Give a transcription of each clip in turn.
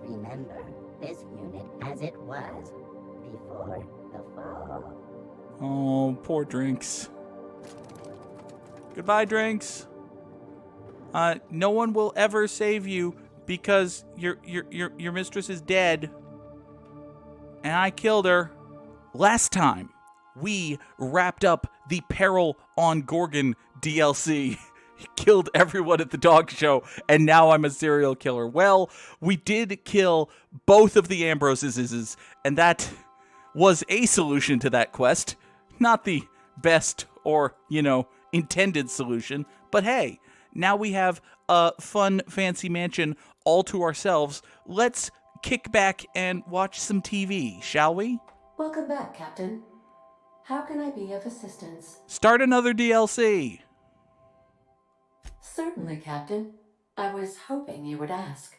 remember this unit as it was before the fall. Oh, poor Drinks. Goodbye, Drinks. No one will ever save you because your mistress is dead. And I killed her. Last time, we wrapped up the Peril on Gorgon DLC. He killed everyone at the dog show, and now I'm a serial killer. Well, we did kill both of the Ambroses, and that was a solution to that quest. Not the best or, intended solution, but hey, now we have a fun, fancy mansion all to ourselves. Let's kick back and watch some TV, shall we? Welcome back, Captain. How can I be of assistance? Start another DLC. Certainly, Captain. I was hoping you would ask.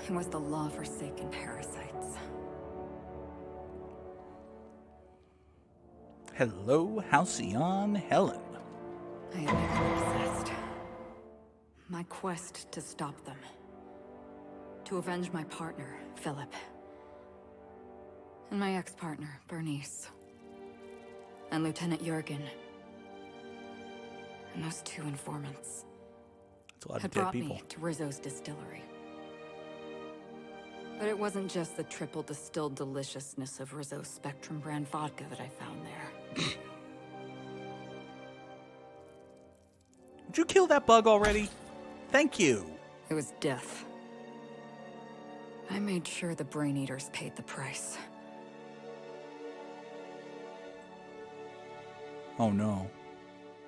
It was the law-forsaken parasites. Hello, Halcyon Helen. I had become obsessed. My quest to stop them. To avenge my partner, Philip. And my ex-partner, Bernice. And Lieutenant Jurgen. And those two informants That's a lot of had dead brought people. me to Rizzo's distillery. But it wasn't just the triple distilled deliciousness of Rizzo's Spectrum brand vodka that I found there. Did you kill that bug already? Thank you. It was death. I made sure the Brain Eaters paid the price. Oh no.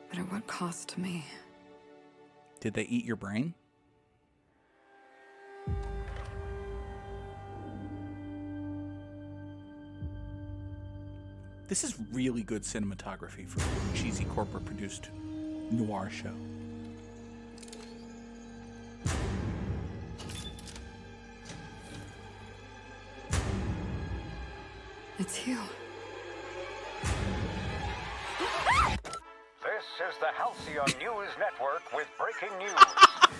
But at what cost to me? Did they eat your brain? This is really good cinematography for a cheesy corporate-produced noir show. It's you. This is the Halcyon News Network with breaking news.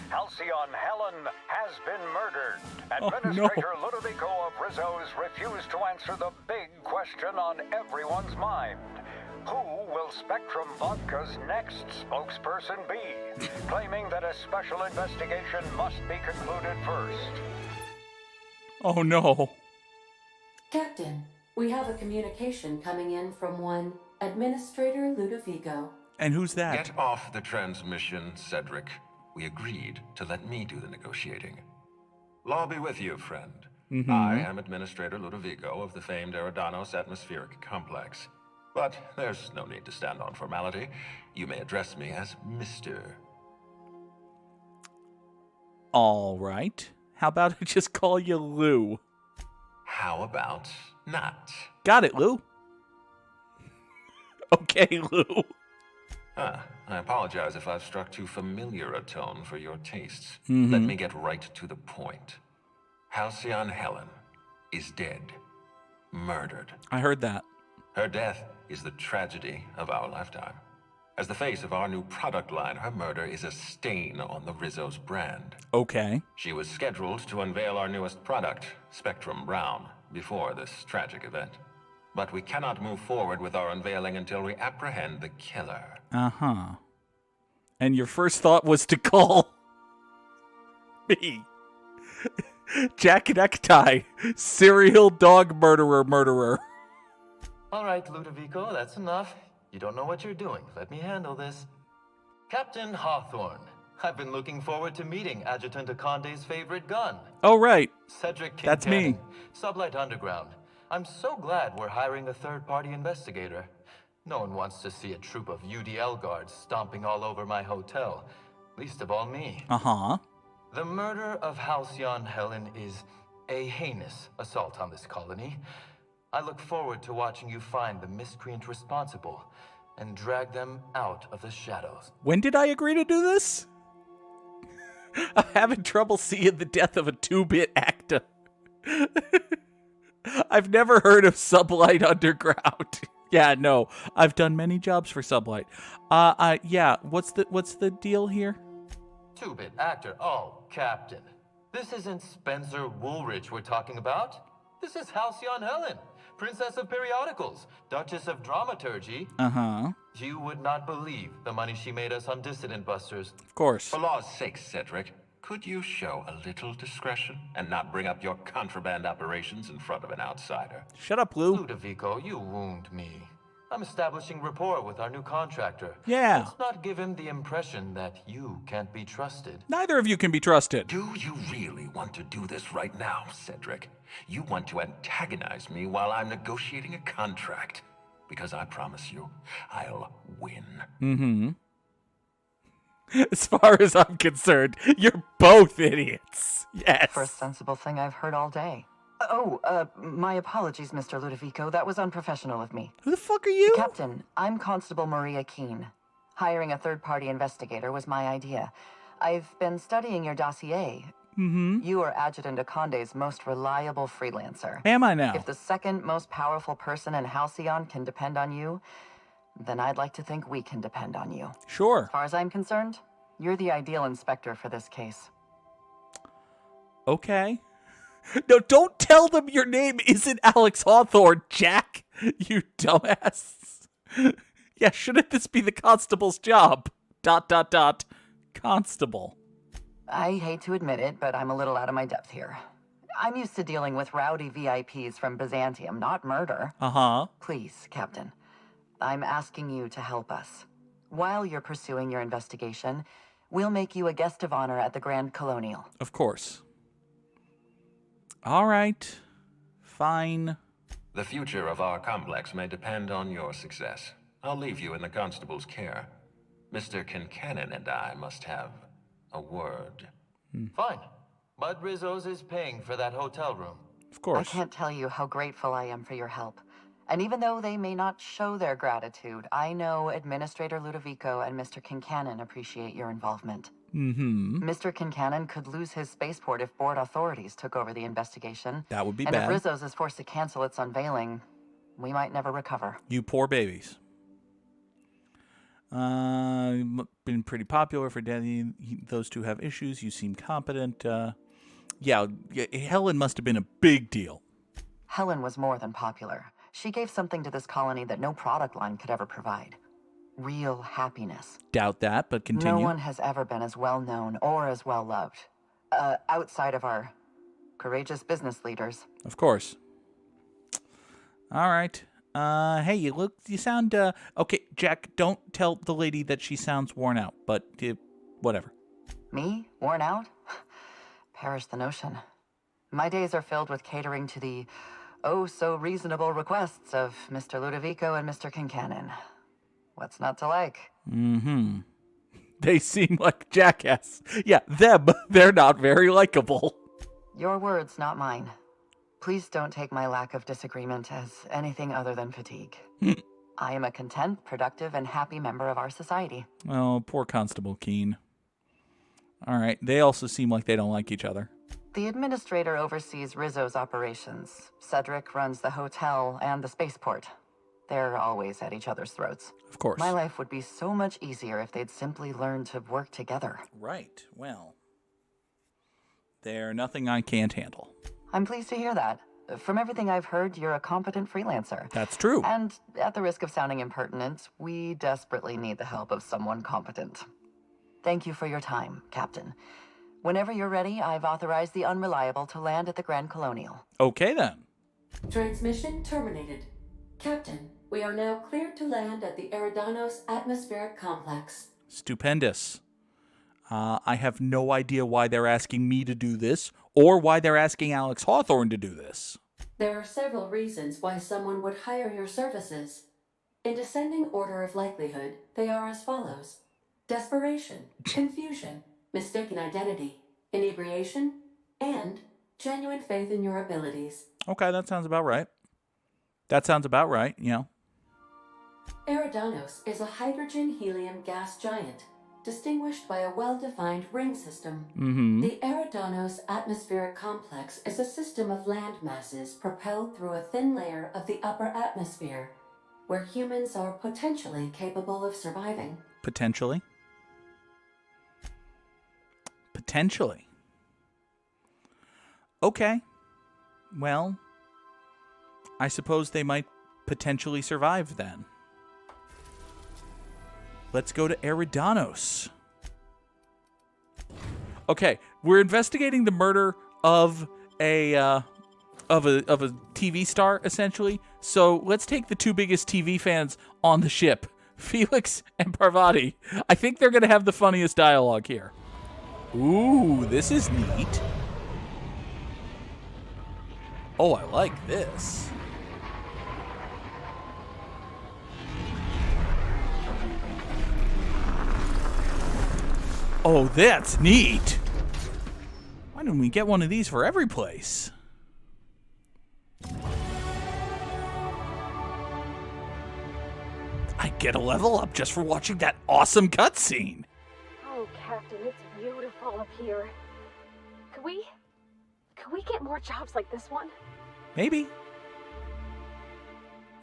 Halcyon Helen has been murdered. Administrator Ludovico of Rizzo's refused to answer the big question on everyone's mind. Who will Spectrum Vodka's next spokesperson be? Claiming that a special investigation must be concluded first. Oh no. Captain, we have a communication coming in from one Administrator Ludovico. And who's that? Get off the transmission, Cedric. We agreed to let me do the negotiating. Law be with you, friend. I am Administrator Ludovico of the famed Eridanos Atmospheric Complex. But there's no need to stand on formality. You may address me as Mr. All right. How about I just call you Lou? How about not? Got it, Lou. Okay, Lou. I apologize if I've struck too familiar a tone for your tastes. Let me get right to the point. Halcyon Helen is dead. Murdered. I heard that. Her death is the tragedy of our lifetime. As the face of our new product line, her murder is a stain on the Rizzo's brand. Okay. She was scheduled to unveil our newest product, Spectrum Brown, before this tragic event. But we cannot move forward with our unveiling until we apprehend the killer. Uh-huh. And your first thought was to call me. Jack Necktie, serial dog murderer. All right, Ludovico, that's enough. You don't know what you're doing. Let me handle this. Captain Hawthorne, I've been looking forward to meeting Adjutant Akonde's favorite gun. Oh, right. Cedric That's me. Sublight Underground. I'm so glad we're hiring a third-party investigator. No one wants to see a troop of UDL guards stomping all over my hotel. Least of all me. Uh-huh. The murder of Halcyon Helen is a heinous assault on this colony. I look forward to watching you find the miscreant responsible and drag them out of the shadows. When did I agree to do this? I'm having trouble seeing the death of a 2-bit actor. I've never heard of Sublight Underground. Yeah, no. I've done many jobs for Sublight. Yeah, what's the deal here? 2-bit actor. Oh, Captain. This isn't Spencer Woolrich we're talking about. This is Halcyon Helen, Princess of Periodicals, Duchess of Dramaturgy. Uh-huh. You would not believe the money she made us on Dissident Busters. Of course. For law's sake, Cedric, could you show a little discretion and not bring up your contraband operations in front of an outsider? Shut up, Lou. Ludovico, you wound me. I'm establishing rapport with our new contractor. Yeah. Let's not give him the impression that you can't be trusted. Neither of you can be trusted. Do you really want to do this right now, Cedric? You want to antagonize me while I'm negotiating a contract. Because I promise you, I'll win. Mm-hmm. As far as I'm concerned, you're both idiots. Yes. First sensible thing I've heard all day. Oh, my apologies, Mr. Ludovico. That was unprofessional of me. Who the fuck are you? Captain, I'm Constable Maria Keene. Hiring a third-party investigator was my idea. I've been studying your dossier. Mm-hmm. You are Adjutant Akonde's most reliable freelancer. Am I now? If the second most powerful person in Halcyon can depend on you, then I'd like to think we can depend on you. Sure. As far as I'm concerned, you're the ideal inspector for this case. Okay. No, don't tell them your name isn't Alex Hawthorne, Jack. You dumbass. Yeah, shouldn't this be the constable's job? ... Constable. I hate to admit it, but I'm a little out of my depth here. I'm used to dealing with rowdy VIPs from Byzantium, not murder. Uh-huh. Please, Captain, I'm asking you to help us. While you're pursuing your investigation, we'll make you a guest of honor at the Grand Colonial. Of course. All right. Fine. The future of our complex may depend on your success. I'll leave you in the constable's care. Mr. Kincannon and I must have a word. Fine. Bud Rizzo's is paying for that hotel room. Of course. I can't tell you how grateful I am for your help. And even though they may not show their gratitude, I know Administrator Ludovico and Mr. Kincannon appreciate your involvement. Mm-hmm. Mr. Kincannon could lose his spaceport if board authorities took over the investigation. That would be and bad. if Rizzo's is forced to cancel its unveiling, we might never recover. You poor babies. Been pretty popular for Danny. Those two have issues. You seem competent. Yeah, Helen must have been a big deal. Helen was more than popular. She gave something to this colony that no product line could ever provide. Real happiness. Doubt that, but continue. No one has ever been as well known or as well loved. Outside of our courageous business leaders. Of course. All right. Hey, you sound, okay, Jack, don't tell the lady that she sounds worn out, but, whatever. Me? Worn out? Perish the notion. My days are filled with catering to the oh-so-reasonable requests of Mr. Ludovico and Mr. Kincannon. What's not to like? Mm-hmm. They seem like jackass. Yeah, them, they're not very likable. Your words, not mine. Please don't take my lack of disagreement as anything other than fatigue. I am a content, productive, and happy member of our society. Oh, poor Constable Keene. All right, they also seem like they don't like each other. The administrator oversees Rizzo's operations. Cedric runs the hotel and the spaceport. They're always at each other's throats. Of course. My life would be so much easier if they'd simply learn to work together. Right, well, they're nothing I can't handle. I'm pleased to hear that. From everything I've heard, you're a competent freelancer. That's true. And at the risk of sounding impertinent, we desperately need the help of someone competent. Thank you for your time, Captain. Whenever you're ready, I've authorized the Unreliable to land at the Grand Colonial. Okay, then. Transmission terminated. Captain, we are now cleared to land at the Eridanos Atmospheric Complex. Stupendous. I have no idea why they're asking me to do this, or why they're asking Alex Hawthorne to do this. There are several reasons why someone would hire your services. In descending order of likelihood, they are as follows: desperation, confusion, mistaken identity, inebriation, and genuine faith in your abilities. Okay, that sounds about right. That sounds about right, you know. Eridanos is a hydrogen-helium gas giant. distinguished by a well-defined ring system. The Eridanos atmospheric complex is a system of land masses propelled through a thin layer of the upper atmosphere, where humans are potentially capable of surviving. Potentially. Potentially. Okay. Well, I suppose they might potentially survive then. Let's go to Eridanos. Okay, we're investigating the murder of a TV star, essentially. So let's take the two biggest TV fans on the ship, Felix and Parvati. I think they're going to have the funniest dialogue here. Ooh, this is neat. Oh, I like this. Oh, that's neat. Why don't we get one of these for every place? I get a level up just for watching that awesome cutscene. Oh, Captain, it's beautiful up here. Could we get more jobs like this one? Maybe.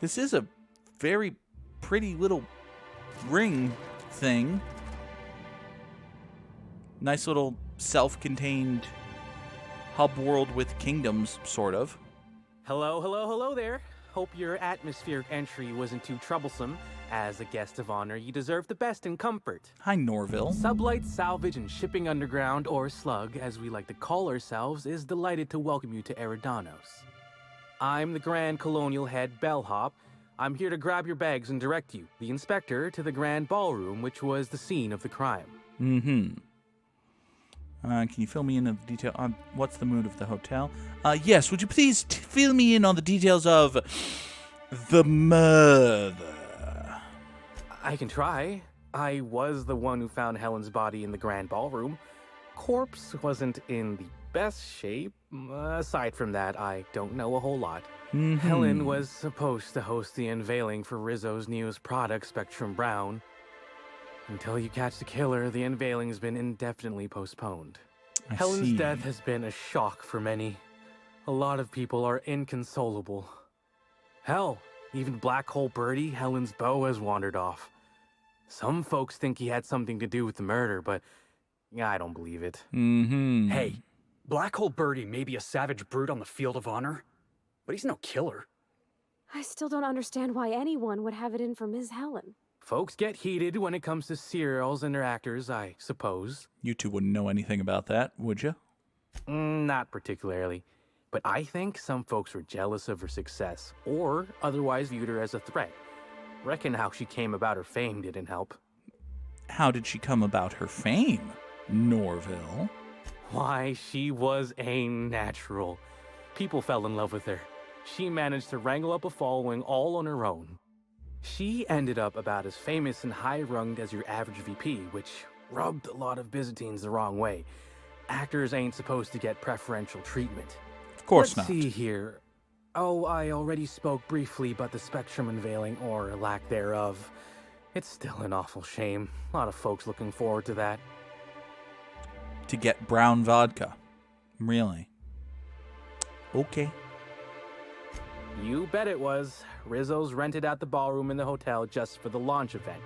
This is a very pretty little ring thing. Nice little self-contained hub world with kingdoms, sort of. Hello there. Hope your atmospheric entry wasn't too troublesome. As a guest of honor, you deserve the best in comfort. Hi, Norville. Sublight Salvage and Shipping Underground, or Slug, as we like to call ourselves, is delighted to welcome you to Eridanos. I'm the Grand Colonial Head Bellhop. I'm here to grab your bags and direct you, the inspector, to the Grand Ballroom, which was the scene of the crime. Can you fill me in on the detail on what's the mood of the hotel? Yes, would you please fill me in on the details of the murder? I can try. I was the one who found Helen's body in the Grand Ballroom. Corpse wasn't in the best shape. Aside from that, I don't know a whole lot. Helen was supposed to host the unveiling for Rizzo's newest product, Spectrum Brown. Until you catch the killer, the unveiling's been indefinitely postponed. Helen's death has been a shock for many. A lot of people are inconsolable. Hell, even Black Hole Birdie, Helen's beau, has wandered off. Some folks think he had something to do with the murder, but I don't believe it. Hey, Black Hole Birdie may be a savage brute on the field of honor, but he's no killer. I still don't understand why anyone would have it in for Ms. Helen. Folks get heated when it comes to serials and their actors, I suppose. You two wouldn't know anything about that, would you? Not particularly. But I think some folks were jealous of her success, or otherwise viewed her as a threat. Reckon how she came about her fame didn't help. How did she come about her fame, Norville? Why, she was a natural. People fell in love with her. She managed to wrangle up a following all on her own. She ended up about as famous and high-runged as your average VP, which rubbed a lot of Byzantines the wrong way. Actors ain't supposed to get preferential treatment. Of course not. Let's see here. Oh, I already spoke briefly about the Spectrum unveiling, or lack thereof. It's still an awful shame. A lot of folks looking forward to that. To get brown vodka. Really? Okay. You bet it was. Rizzo's rented out the ballroom in the hotel just for the launch event.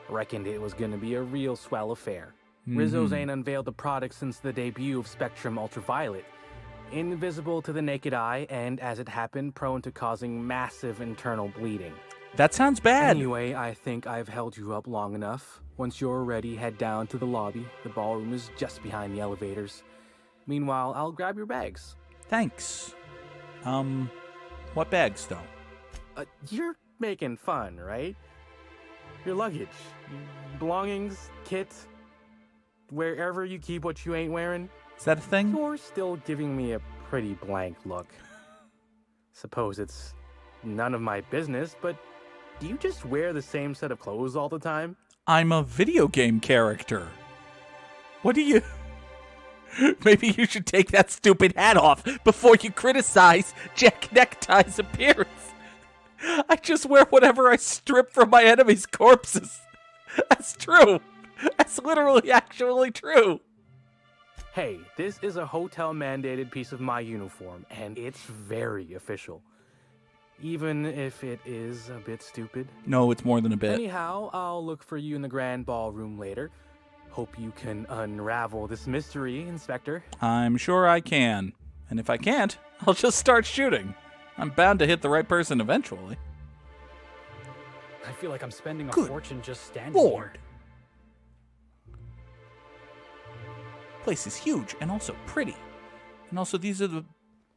Reckoned it was gonna be a real swell affair. Rizzo's ain't unveiled the product since the debut of Spectrum Ultraviolet. Invisible to the naked eye, and as it happened, prone to causing massive internal bleeding. That sounds bad. Anyway, I think I've held you up long enough. Once you're ready, head down to the lobby. The ballroom is just behind the elevators. Meanwhile, I'll grab your bags. Thanks. What bags, though? You're making fun, right? Your luggage, belongings, kit, wherever you keep what you ain't wearing. Is that a thing? You're still giving me a pretty blank look. Suppose it's none of my business, but do you just wear the same set of clothes all the time? I'm a video game character. What do you... Maybe you should take that stupid hat off before you criticize Jack Necktie's appearance. I just wear whatever I strip from my enemies' corpses. That's true. That's literally actually true. Hey, this is a hotel-mandated piece of my uniform, and it's very official. Even if it is a bit stupid. No, it's more than a bit. Anyhow, I'll look for you in the grand ballroom later. Hope you can unravel this mystery, Inspector. I'm sure I can. And if I can't, I'll just start shooting. I'm bound to hit the right person eventually. I feel like I'm spending a fortune just standing Lord. here. Place is huge and also pretty. And also these are the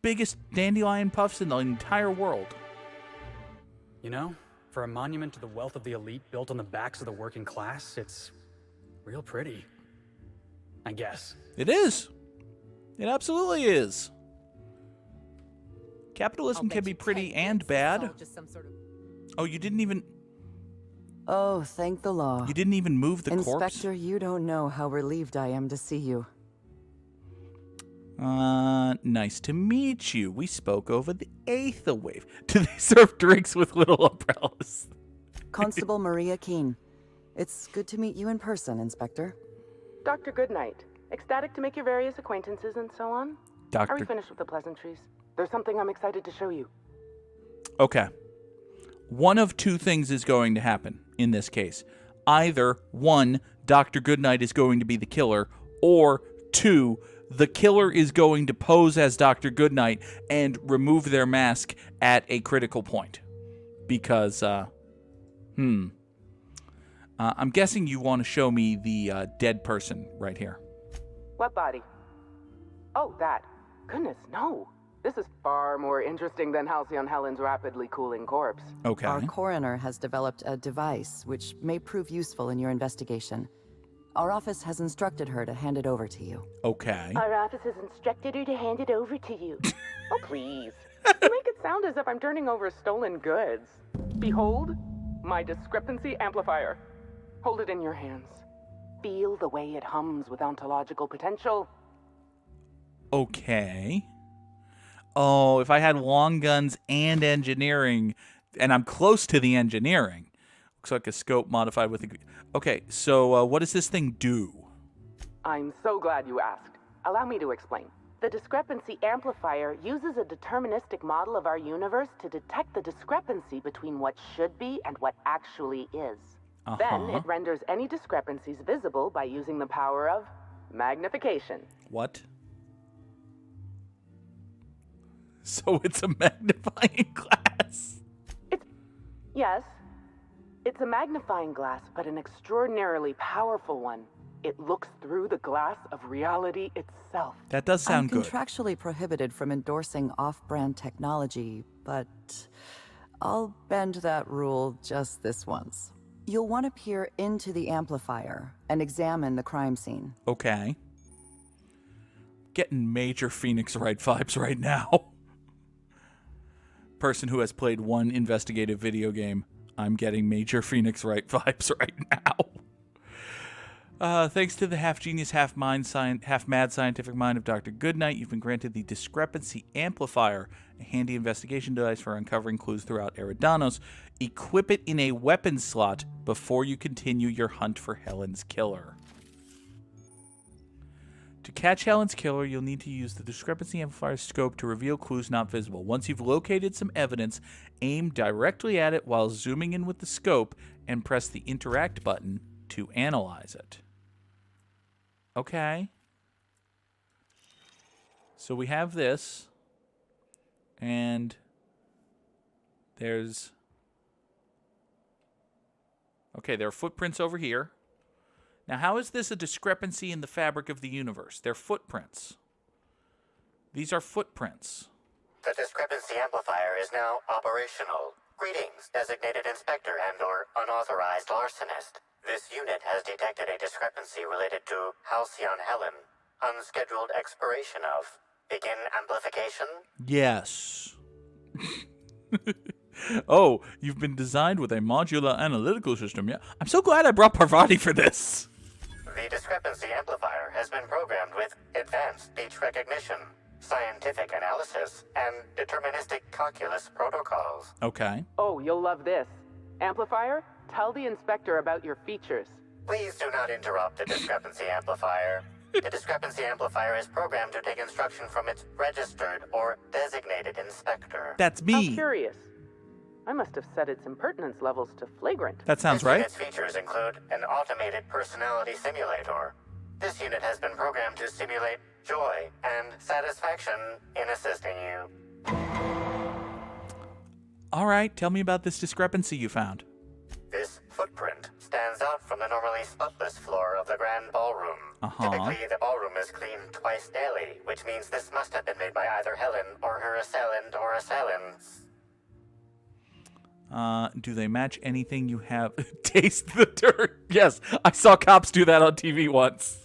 biggest dandelion puffs in the entire world. You know, for a monument to the wealth of the elite built on the backs of the working class, it's real pretty. I guess. It is. It absolutely is. Capitalism can be pretty and bad. Oh, you didn't even... Oh, thank the law. You didn't even move the corpse? Inspector, you don't know how relieved I am to see you. Nice to meet you. We spoke over the Aether wave. Do they serve drinks with little umbrellas? Constable Maria Keene. It's good to meet you in person, Inspector. Dr. Goodnight. Ecstatic to make your various acquaintances and so on. Are we finished with the pleasantries? There's something I'm excited to show you. Okay. One of two things is going to happen in this case. Either, one, Dr. Goodnight is going to be the killer, or two, the killer is going to pose as Dr. Goodnight and remove their mask at a critical point. Because, I'm guessing you want to show me the dead person right here. What body? Oh, that. Goodness, no. This is far more interesting than Halcyon Helen's rapidly cooling corpse. Okay. Our coroner has developed a device which may prove useful in your investigation. Our office has instructed her to hand it over to you. Okay. Our office has instructed her to hand it over to you. Oh, please. You make it sound as if I'm turning over stolen goods. Behold, my discrepancy amplifier. Hold it in your hands. Feel the way it hums with ontological potential. Okay. Oh, if I had long guns and engineering, and I'm close to the engineering. Looks like a scope modified with a... Okay, so what does this thing do? I'm so glad you asked. Allow me to explain. The discrepancy amplifier uses a deterministic model of our universe to detect the discrepancy between what should be and what actually is. Then it renders any discrepancies visible by using the power of magnification. What? So it's a magnifying glass? Yes. It's a magnifying glass, but an extraordinarily powerful one. It looks through the glass of reality itself. That does sound good. I'm contractually prohibited from endorsing off-brand technology, but I'll bend that rule just this once. You'll want to peer into the amplifier and examine the crime scene. Okay. Getting major Phoenix Wright vibes right now. Person who has played one investigative video game, I'm getting major Phoenix Wright vibes right now. Thanks to the half-genius, half-mad scientific mind of Dr. Goodnight, you've been granted the Discrepancy Amplifier, a handy investigation device for uncovering clues throughout Eridanos. Equip it in a weapon slot before you continue your hunt for Helen's killer. To catch Helen's killer, you'll need to use the Discrepancy Amplifier scope to reveal clues not visible. Once you've located some evidence, aim directly at it while zooming in with the scope and press the Interact button to analyze it. Okay. So we have this, and there's... Okay, there are footprints over here. Now, how is this a discrepancy in the fabric of the universe? They're footprints. These are footprints. The discrepancy amplifier is now operational. Greetings, designated inspector and/or unauthorized larcenist. This unit has detected a discrepancy related to Halcyon Helen. Unscheduled expiration of. Begin amplification? Yes. Oh, you've been designed with a modular analytical system. Yeah, I'm so glad I brought Parvati for this. The discrepancy amplifier has been programmed with advanced speech recognition, scientific analysis, and deterministic calculus protocols. Okay. Oh, you'll love this. Amplifier, tell the inspector about your features. Please do not interrupt the discrepancy amplifier. The discrepancy amplifier is programmed to take instruction from its registered or designated inspector. That's How me. curious. I must have set its impertinence levels to flagrant. That sounds This right. unit's features include an automated personality simulator. This unit has been programmed to simulate joy and satisfaction in assisting you. All right, tell me about this discrepancy you found. This footprint stands out from the normally spotless floor of the grand ballroom. Typically, the ballroom is cleaned twice daily, which means this must have been made by either Helen or her assailant or assailants. Do they match anything you have? Taste the dirt. Yes, I saw cops do that on TV once.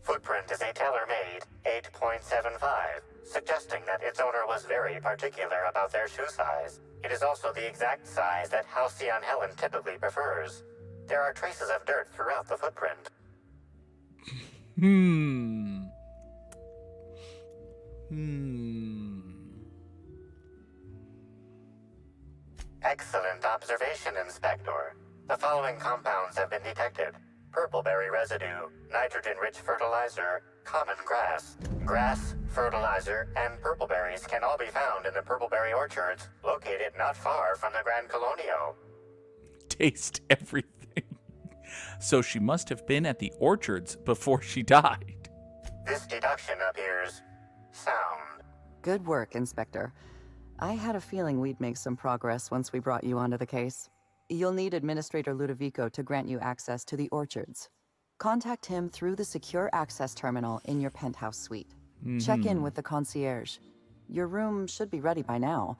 Footprint is a tailor-made 8.75, suggesting that its owner was very particular about their shoe size. It is also the exact size that Halcyon Helen typically prefers. There are traces of dirt throughout the footprint. Excellent observation, Inspector. The following compounds have been detected. Purpleberry residue, nitrogen-rich fertilizer, common grass. Grass, fertilizer, and purpleberries can all be found in the purpleberry orchards, located not far from the Grand Colonio. Taste everything. So she must have been at the orchards before she died. This deduction appears sound. Good work, Inspector. I had a feeling we'd make some progress once we brought you onto the case. You'll need Administrator Ludovico to grant you access to the orchards. Contact him through the secure access terminal in your penthouse suite. Check in with the concierge. Your room should be ready by now.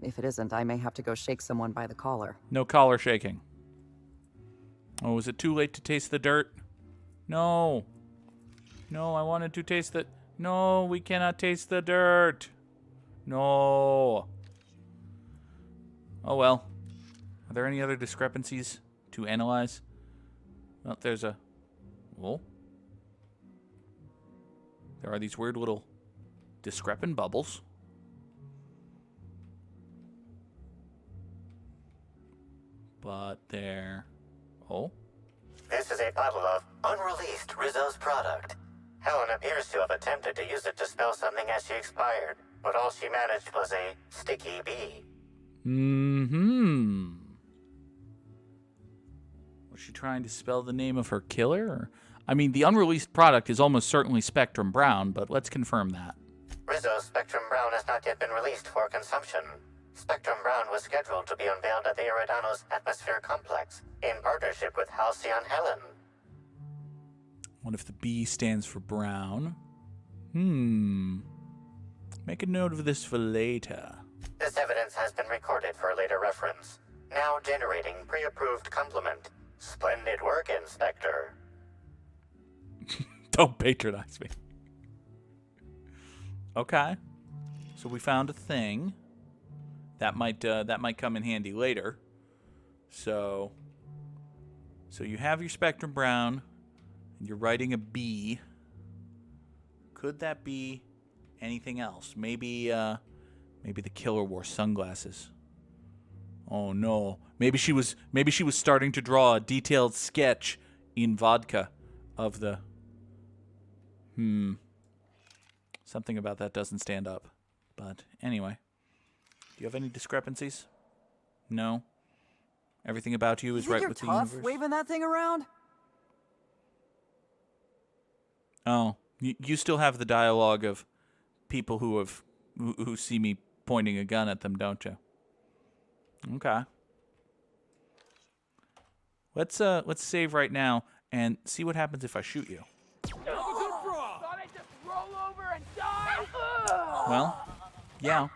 If it isn't, I may have to go shake someone by the collar. No collar shaking. Oh, is it too late to taste the dirt? No. No, I wanted to taste the... No, we cannot taste the dirt. No. Oh, well. Are there any other discrepancies to analyze? Well, there's a... Oh. There are these weird little discrepant bubbles. But they're... Oh. This is a bottle of unreleased Rizzo's product. Helen appears to have attempted to use it to spell something as she expired, but all she managed was a sticky bee. Was she trying to spell the name of her killer? Or? I mean, the unreleased product is almost certainly Spectrum Brown, but let's confirm that. Rizzo's Spectrum Brown has not yet been released for consumption. Spectrum Brown was scheduled to be unveiled at the Eridanos Atmosphere Complex in partnership with Halcyon Helen. What if the B stands for brown? Make a note of this for later. This evidence has been recorded for later reference. Now generating pre-approved compliment. Splendid work, Inspector. Don't patronize me. Okay. So we found a thing. That might come in handy later. So you have your Spectrum Brown, and you're writing a B. Could that be anything else? Maybe the killer wore sunglasses. Oh no. Maybe she was starting to draw a detailed sketch in vodka of the something about that doesn't stand up. But anyway. Do you have any discrepancies? No? Everything about you is right with the universe? You're tough waving that thing around? Oh, you still have the dialogue of people who see me pointing a gun at them, don't you? Okay. Let's save right now and see what happens if I shoot you. Well, yeah.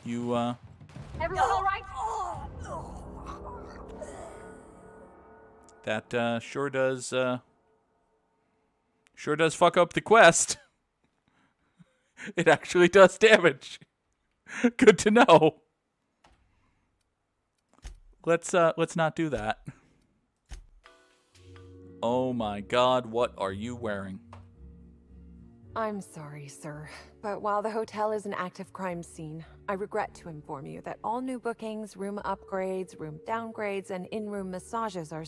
You, Everyone all right? That, sure does fuck up the quest. It actually does damage. Good to know. Let's not do that. Oh my god, what are you wearing? I'm sorry, sir, but while the hotel is an active crime scene, I regret to inform you that all new bookings, room upgrades, room downgrades, and in-room massages are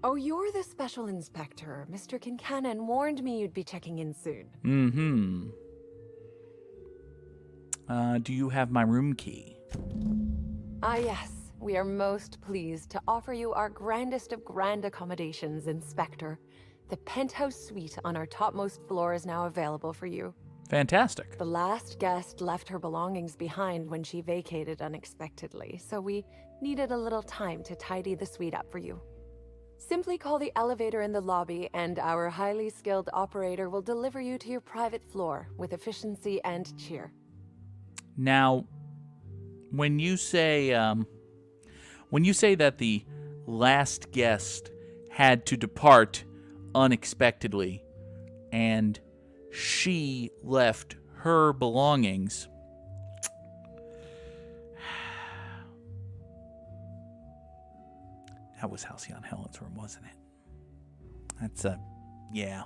Oh, you're the special inspector. Mr. Kincannon warned me you'd be checking in soon. Mm-hmm. Do you have my room key? Ah, yes. We are most pleased to offer you our grandest of grand accommodations, Inspector. The penthouse suite on our topmost floor is now available for you. Fantastic. The last guest left her belongings behind when she vacated unexpectedly, so we needed a little time to tidy the suite up for you. Simply call the elevator in the lobby, and our highly skilled operator will deliver you to your private floor with efficiency and cheer. Now, when you say that the last guest had to depart unexpectedly, and she left her belongings, that was Halcyon Helen's room, wasn't it? That's yeah.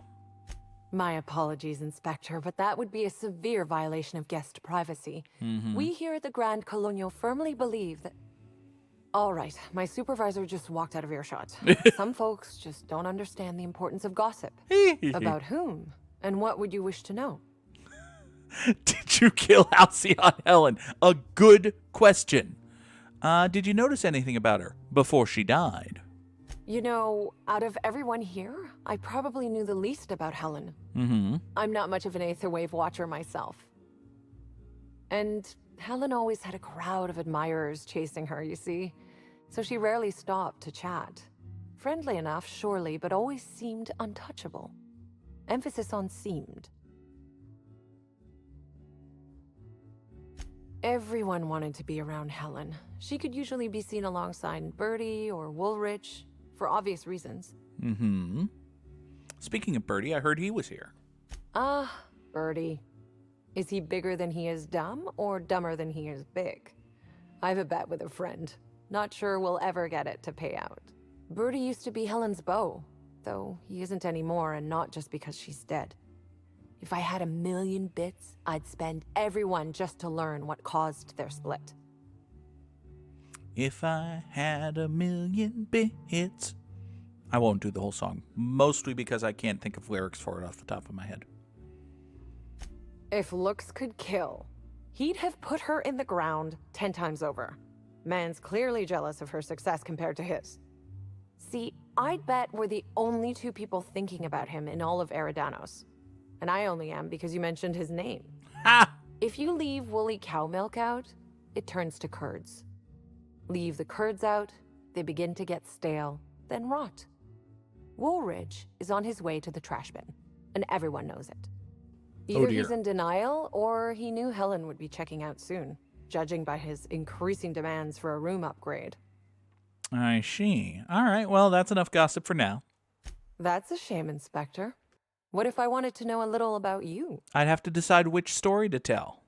My apologies, Inspector, but that would be a severe violation of guest privacy. Mm-hmm. We here at the Grand Colonial firmly believe that... All right, my supervisor just walked out of earshot. Some folks just don't understand the importance of gossip. About whom? And what would you wish to know? Did you kill Halcyon Helen? A good question. Did you notice anything about her before she died? You know, out of everyone here, I probably knew the least about Helen. Mm-hmm. I'm not much of an Aether Wave watcher myself. And Helen always had a crowd of admirers chasing her, you see. So she rarely stopped to chat. Friendly enough, surely, but always seemed untouchable. Emphasis on seemed. Everyone wanted to be around Helen. She could usually be seen alongside Bertie or Woolrich, for obvious reasons. Mm-hmm. Speaking of Bertie, I heard he was here. Ah, Bertie. Is he bigger than he is dumb, or dumber than he is big? I've a bet with a friend. Not sure we'll ever get it to pay out. Bertie used to be Helen's beau, though he isn't anymore, and not just because she's dead. If I had 1,000,000 bits, I'd spend every one just to learn what caused their split. If I had 1,000,000 bits. I won't do the whole song, mostly because I can't think of lyrics for it off the top of my head. If looks could kill, he'd have put her in the ground 10 times over. Man's clearly jealous of her success compared to his. See, I'd bet we're the only two people thinking about him in all of Eridanos. And I only am because you mentioned his name. Ha! If you leave woolly cow milk out, it turns to curds. Leave the curds out, they begin to get stale, then rot. Woolridge is on his way to the trash bin, and everyone knows it. Either he's in denial, or he knew Helen would be checking out soon, judging by his increasing demands for a room upgrade. I see. All right, well, that's enough gossip for now. That's a shame, Inspector. What if I wanted to know a little about you? I'd have to decide which story to tell.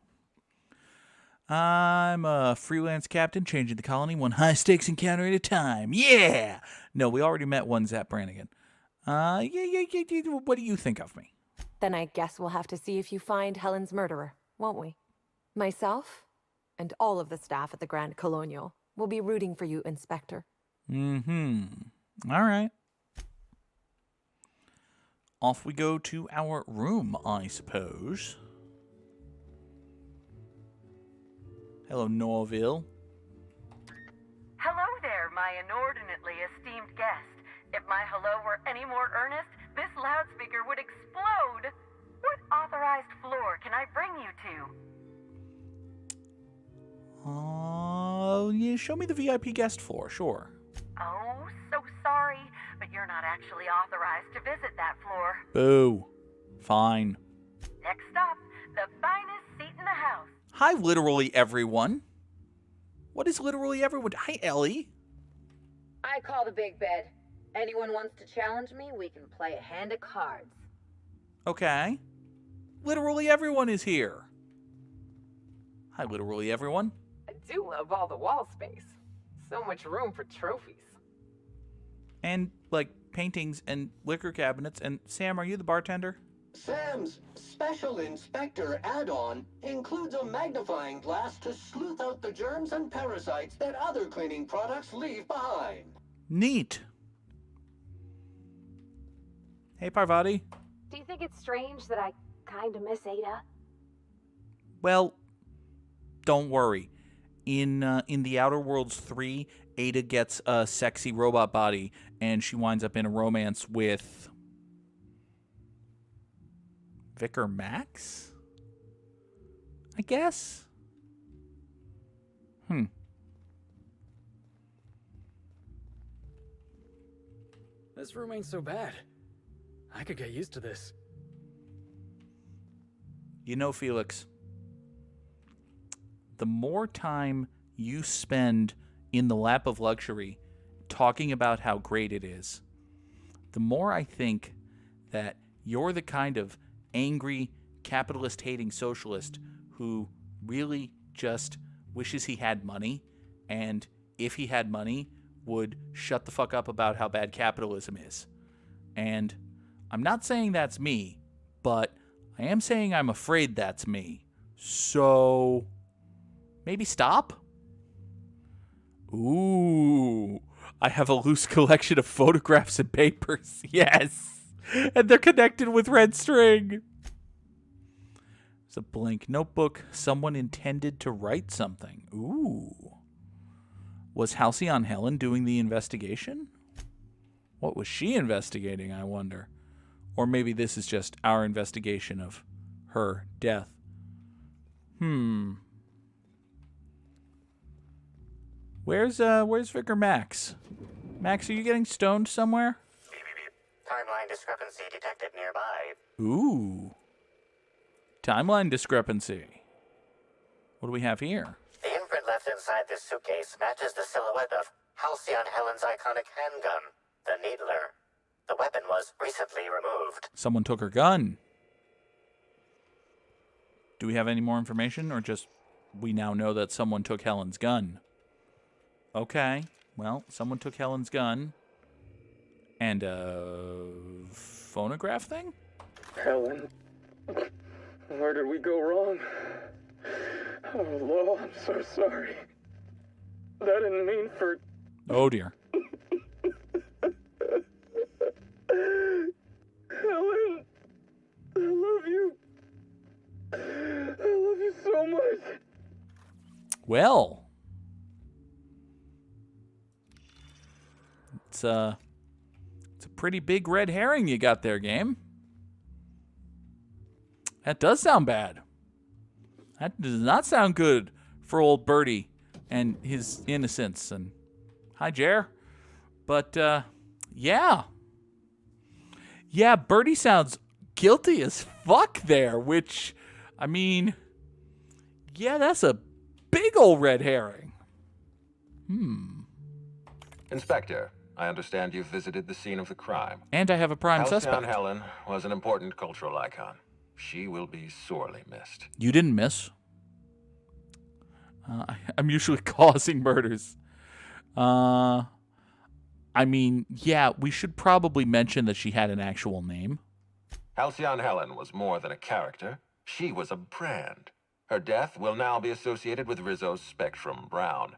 I'm a freelance captain changing the colony one high-stakes encounter at a time. Yeah! No, we already met one Zap Brannigan. Yeah. What do you think of me? Then I guess we'll have to see if you find Helen's murderer, won't we? Myself, and all of the staff at the Grand Colonial, will be rooting for you, Inspector. Mm-hmm. All right. Off we go to our room, I suppose. Hello, Norville. Hello there, my inordinately esteemed guest. If my hello were any more earnest, this loudspeaker would explode. What authorized floor can I bring you to? Yeah, show me the VIP guest floor, sure. Oh, so sorry, but you're not actually authorized to visit that floor. Boo. Fine. Next up, the finest seat in the house. Hi, literally everyone. What is literally everyone? Hi, Ellie. I call the big bed. Anyone wants to challenge me, we can play a hand of cards. Okay. Literally everyone is here. Hi, literally everyone. I do love all the wall space. So much room for trophies. And, like, paintings and liquor cabinets. And, Sam, are you the bartender? Sam's Special Inspector add-on includes a magnifying glass to sleuth out the germs and parasites that other cleaning products leave behind. Neat. Hey, Parvati. Do you think it's strange that I kind of miss Ada? Well, don't worry. In The Outer Worlds 3, Ada gets a sexy robot body, and she winds up in a romance with Vicar Max? I guess? This room ain't so bad. I could get used to this. You know, Felix, the more time you spend in the lap of luxury talking about how great it is, the more I think that you're the kind of angry, capitalist-hating socialist who really just wishes he had money, and if he had money, would shut the fuck up about how bad capitalism is. And I'm not saying that's me, but I am saying I'm afraid that's me. So maybe stop? Ooh, I have a loose collection of photographs and papers. Yes. And they're connected with red string. It's a blank notebook. Someone intended to write something. Ooh. Was Halcyon Helen doing the investigation? What was she investigating, I wonder? Or maybe this is just our investigation of her death. Where's Vicar Max? Max, are you getting stoned somewhere? Timeline discrepancy detected nearby. Ooh. Timeline discrepancy. What do we have here? The imprint left inside this suitcase matches the silhouette of Halcyon Helen's iconic handgun, the Needler. The weapon was recently removed. Someone took her gun. Do we have any more information, or just we now know that someone took Helen's gun? Okay. Well, someone took Helen's gun. And a phonograph thing? Helen, where did we go wrong? Oh, Lo, I'm so sorry. That didn't mean for... Oh, dear. Helen, I love you. I love you so much. Well. It's a pretty big red herring you got there, game. That does sound bad. That does not sound good for old Birdie and his innocence. And hi, Jer. But, yeah. Yeah, Birdie sounds guilty as fuck there, which, I mean, yeah, that's a big old red herring. Inspector, I understand you've visited the scene of the crime. And I have a prime suspect. Halcyon Helen was an important cultural icon. She will be sorely missed. You didn't miss. I'm usually causing murders. I mean, yeah, we should probably mention that she had an actual name. Halcyon Helen was more than a character. She was a brand. Her death will now be associated with Rizzo's Spectrum Brown.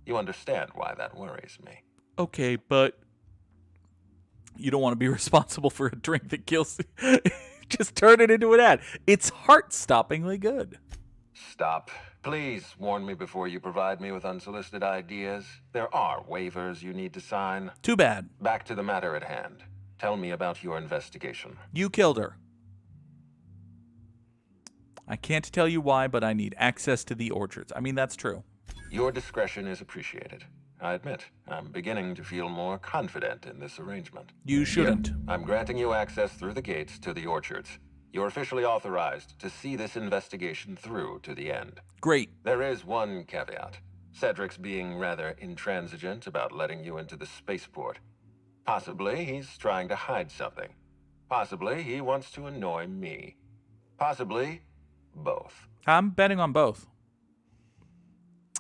You understand why that worries me. Okay, but you don't want to be responsible for a drink that kills you. Just turn it into an ad. It's heart-stoppingly good. Stop. Please warn me before you provide me with unsolicited ideas. There are waivers you need to sign. Too bad. Back to the matter at hand. Tell me about your investigation. You killed her. I can't tell you why, but I need access to the orchards. I mean, that's true. Your discretion is appreciated. I admit, I'm beginning to feel more confident in this arrangement. You shouldn't. Here, I'm granting you access through the gates to the orchards. You're officially authorized to see this investigation through to the end. Great. There is one caveat. Cedric's being rather intransigent about letting you into the spaceport. Possibly he's trying to hide something. Possibly he wants to annoy me. Possibly both. I'm betting on both.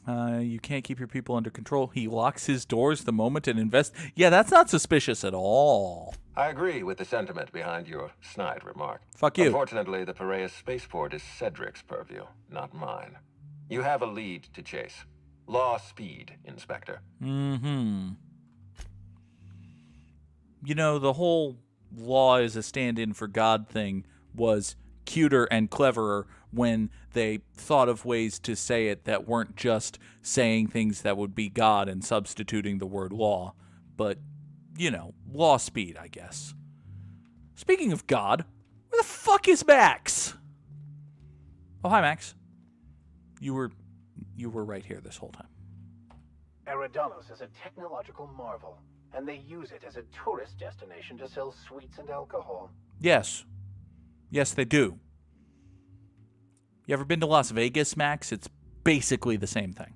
You can't keep your people under control. He locks his doors the moment an Yeah, that's not suspicious at all. I agree with the sentiment behind your snide remark. Fuck you. Unfortunately, the Piraeus spaceport is Cedric's purview, not mine. You have a lead to chase. Law speed, Inspector. You know, the whole law is a stand-in for God thing was cuter and cleverer when they thought of ways to say it that weren't just saying things that would be God and substituting the word law, but, you know, law speed, I guess. Speaking of God, where the fuck is Max? Oh, hi, Max. You were right here this whole time. Eridanos is a technological marvel, and they use it as a tourist destination to sell sweets and alcohol. Yes. Yes, they do. You ever been to Las Vegas, Max? It's basically the same thing.